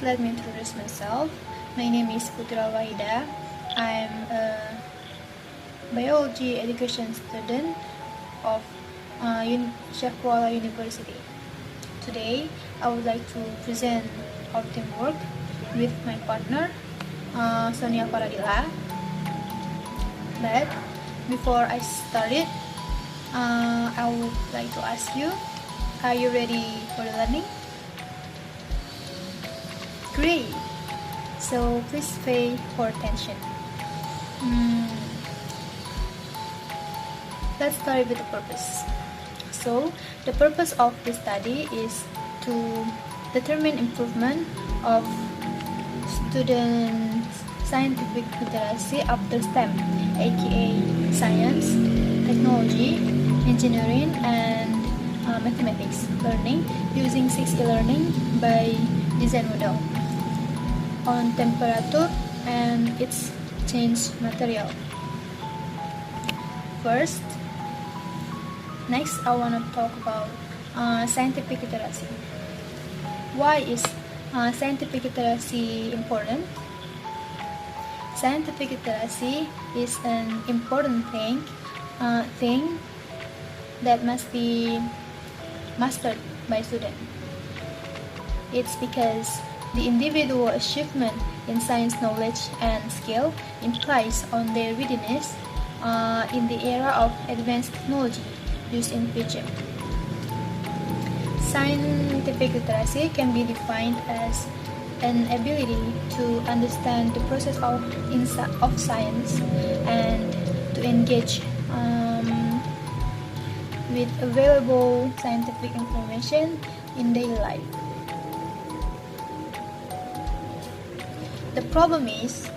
let me introduce myself. My name is Hamidah. I'm a biology education student of Kuala University. Today, I would like to present our teamwork with my partner, Sonia Faradila. But before I start it, I would like to ask you, are you ready for the learning? Great! So please pay for attention. Let's start with the purpose. So the purpose of this study is to determine improvement of students' scientific literacy after STEM, aka science, technology, engineering, and mathematics learning using 6 e-learning by design model on temperature and its change material. Next, I want to talk about scientific literacy. Why is scientific literacy important? Scientific literacy is an important thing that must be mastered by students. It's because the individual achievement in science knowledge and skill implies on their readiness in the era of advanced technology used in future. Scientific literacy can be defined as an ability to understand the process of science and to engage with available scientific information in daily life. The problem is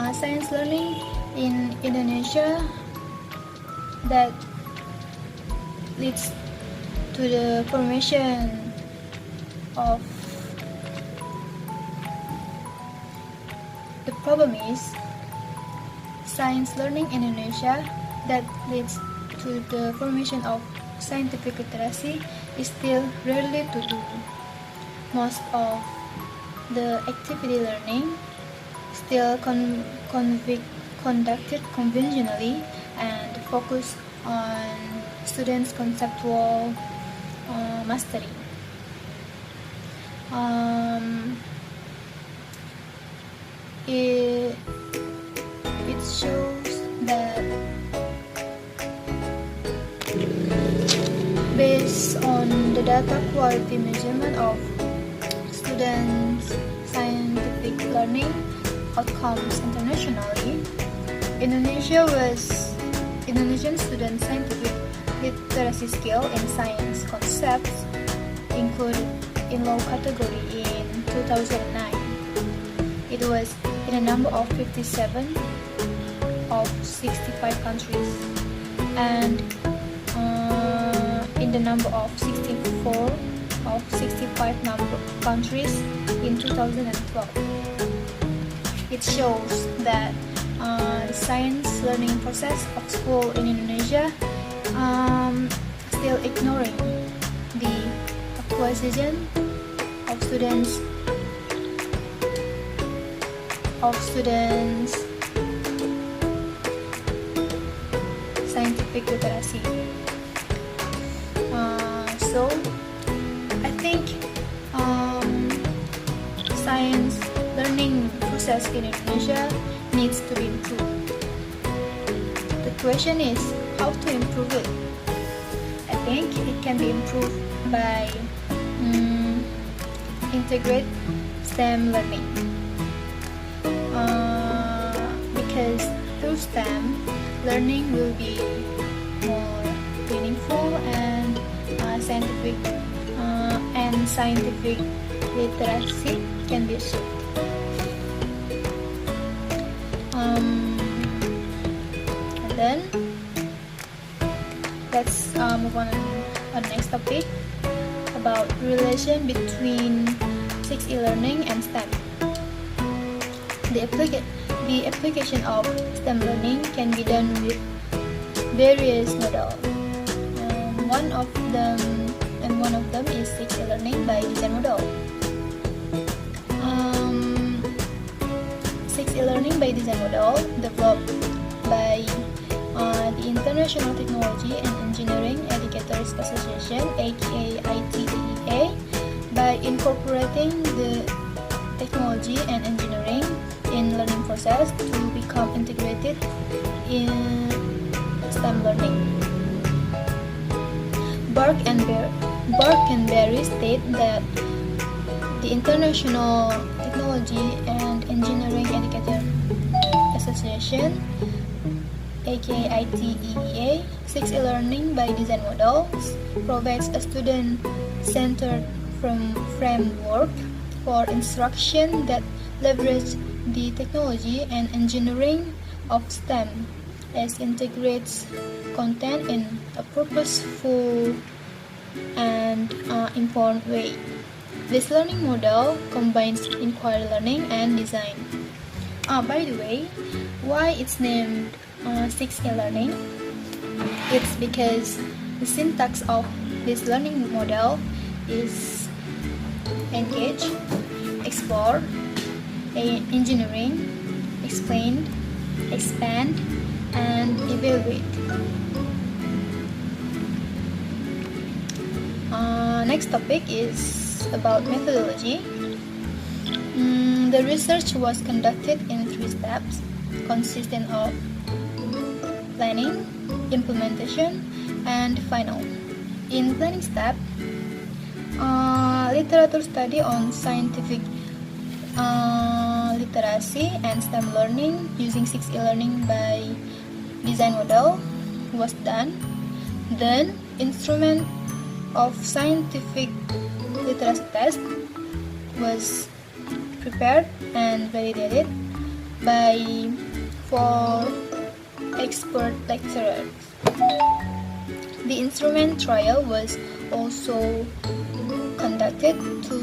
science learning in Indonesia that leads to the formation of scientific literacy is still rarely to do. Most of the activity learning still conducted conventionally and focus on students' conceptual mastery. It shows that based on the data quality measurement of students' scientific learning outcomes internationally, Indonesian students' scientific literacy skill in science concepts included in low category in 2009. It was in a number of 57 of 65 countries and in the number of 64 of 65 countries in 2012. It shows that the science learning process of school in Indonesia still ignoring the acquisition of students scientific literacy. So I think science learning process in Indonesia needs to be improved. The question is how to improve it. I think it can be improved by integrate STEM learning because through STEM learning will be more meaningful and scientific literacy can be achieved. And then let's move on to the next topic about relation between 6 e-learning and STEM. The application of STEM learning can be done with various models. One of them is 6 e-learning by design model. e-learning by design model developed by the International Technology and Engineering Educators Association, aka ITEA, by incorporating the technology and engineering in learning process to become integrated in STEM learning. Bark and Berry state that the International Technology and Engineering Educator Association, aka ITEA, seeks e-learning by design models, provides a student-centered framework for instruction that leverage the technology and engineering of STEM as integrates content in a purposeful and informed way. This learning model combines inquiry learning and design. By the way, why it's named 6E learning? It's because the syntax of this learning model is engage, explore, engineering, explain, expand, and evaluate. Next topic is about methodology. The research was conducted in 3 steps, consisting of planning, implementation, and final. In planning step, literature study on scientific literacy and STEM learning using 6E learning by design model was done. Then, instrument of scientific literacy test was prepared and validated by 4 expert lecturers. The instrument trial was also conducted to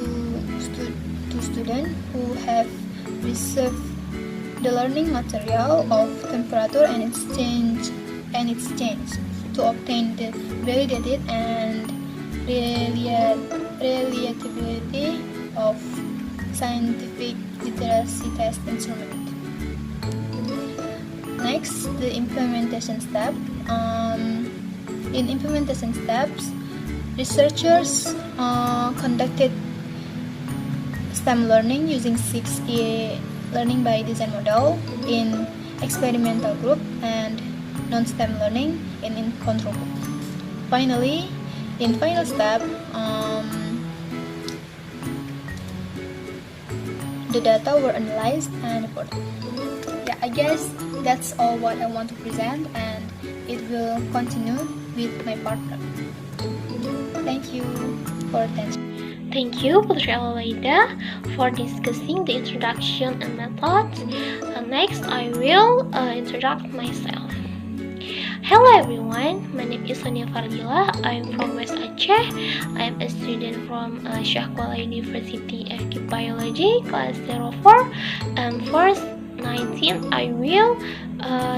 students who have received the learning material of temperature and its change to obtain the validated and reliability of scientific literacy test instrument. Next, the implementation step. In implementation steps, researchers conducted STEM learning using 6E learning by design model in experimental group and non-STEM learning in control group. Finally, in final step, the data were analyzed and reported. Yeah, I guess that's all what I want to present, and it will continue with my partner. Thank you for attention. Thank you, Putri Alaida, for discussing the introduction and methods. Next, I will introduce myself. Hello everyone, my name is Sonia Fardila. I'm from West Aceh. I'm a student from Syahkuala University FK Biology, class 04. And first 19, I will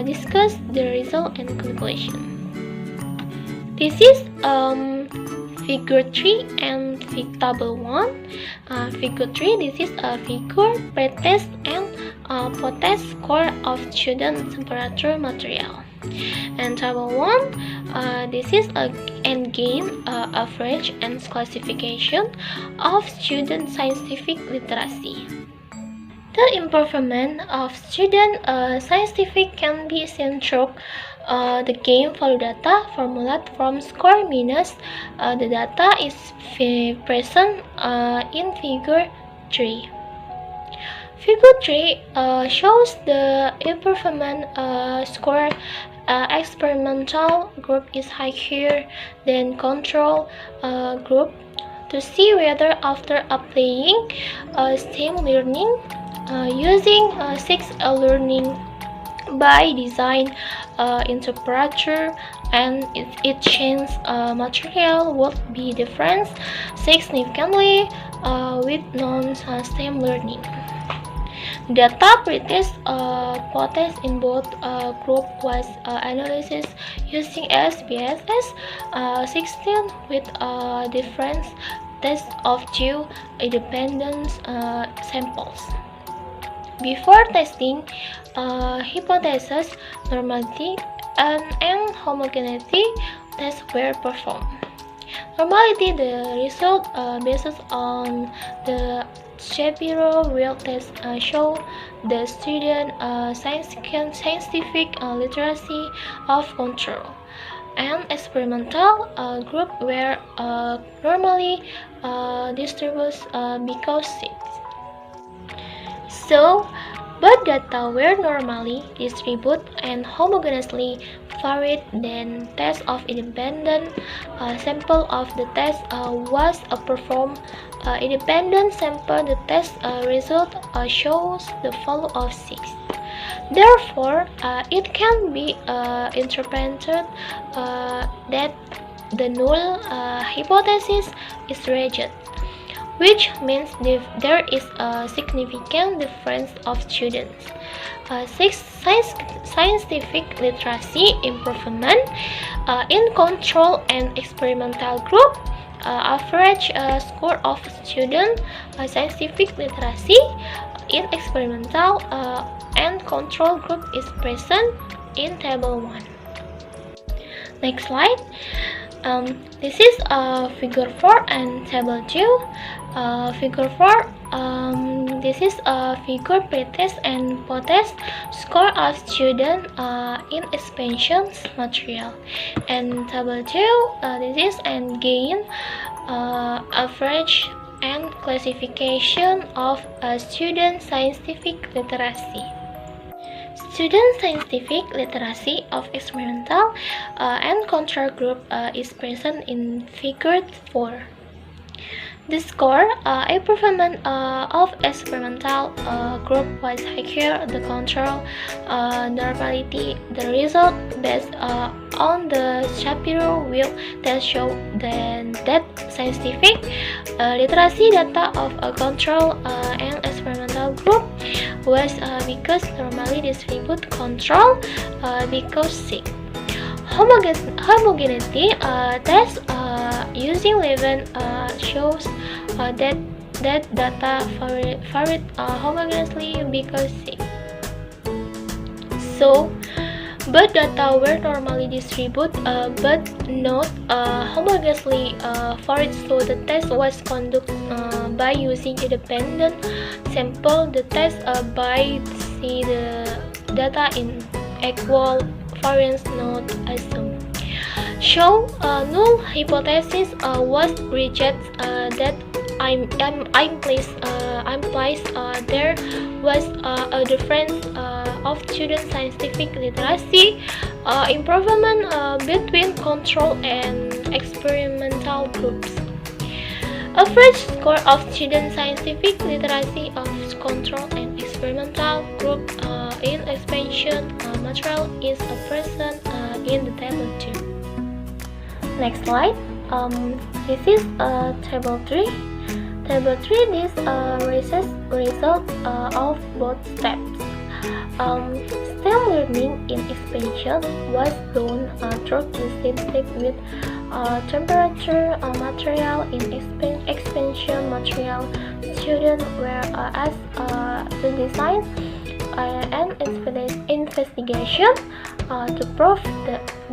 discuss the result and conclusion. This is figure 3 and table 1. Figure 3, this is a figure, pretest, and potest score of student temperature material. And table 1, this is a end gain, average, and classification of student scientific literacy. The improvement of student scientific can be seen through the game value data formulated from score minus the data is present in figure 3. Figure 3 shows the improvement score. Experimental group is higher than control group to see whether after applying STEM learning using 6E learning by design in temperature and it change material would be different significantly with non-STEM learning. Data pretest potest in both group was analysis using SPSS 16 with difference test of 2 independent samples. Before testing hypothesis, normality and homogeneity tests were performed. Normality, the result based on the Shapiro wheel test show the student scientific literacy of control. And experimental group were normally distributed because 6. So, both data were normally distributed and homogeneously varied. Then test of independent sample of the test was performed. Independent sample, the test result shows the value of 6. Therefore, it can be interpreted that the null hypothesis is rejected, which means there is a significant difference of students. 6. Scientific literacy improvement in control and experimental group. Average score of student scientific literacy in experimental and control group is present in table 1. Next slide. This is figure 4 and table 2. Figure 4, this is a figure pretest and post-test score of student in expansion material. And table 2, this is and gain average and classification of student scientific literacy. Student scientific literacy of experimental and control group is present in figure 4. The score improvement of experimental group was higher. The control normality, the result based on the Shapiro wheel test show that scientific literacy data of a control and experimental group was because normally distributed control because 6. Homogeneity test using 11 shows that data varied homogeneously because 6. So, both data were normally distributed but not homogeneously varied. So the test was conducted by using independent sample. The test by see the data in equal variance not assumed. Show null hypothesis was rejected that implies there was a difference of student scientific literacy improvement between control and experimental groups. Average score of student scientific literacy of control and experimental group in expansion material is present in the table 2. Next slide. This is table 3. Table 3 this results of both steps. STEM learning in expansion was done through synthetic with temperature material in expansion material. Students were asked to design an investigation to prove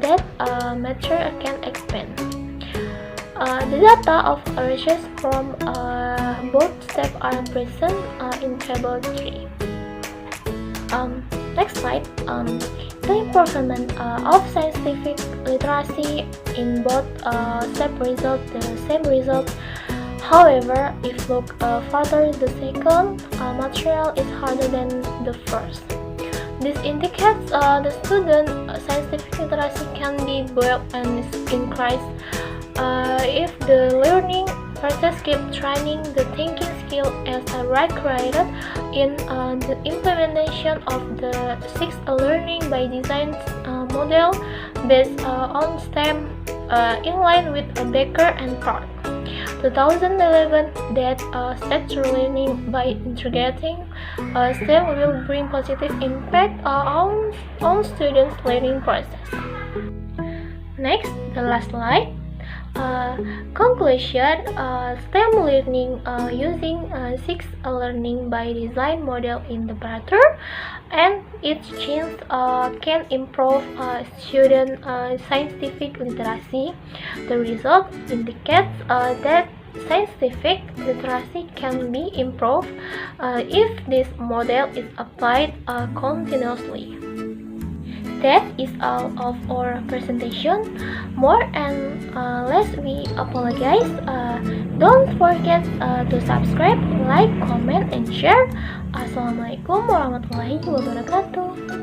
that material can expand. The data of research from both steps are present in table 3. Next slide. The improvement of scientific literacy in both steps result the same result. However, if look further, the second material is harder than the first. This indicates the student scientific literacy can be built and increased if the learning process keeps training the thinking skill as required in the implementation of the 6 learning by design model based on STEM in line with Becker and Clark 2011 that structured learning by integrating STEM will bring positive impact on students' learning process. Next, the last slide. Conclusion, STEM learning using 6 learning by design model in the better, and each change can improve student scientific literacy. The result indicates that scientific literacy can be improved if this model is applied continuously. That is all of our presentation. More and less we apologize. Don't forget to subscribe, like, comment, and share. Assalamualaikum warahmatullahi wabarakatuh.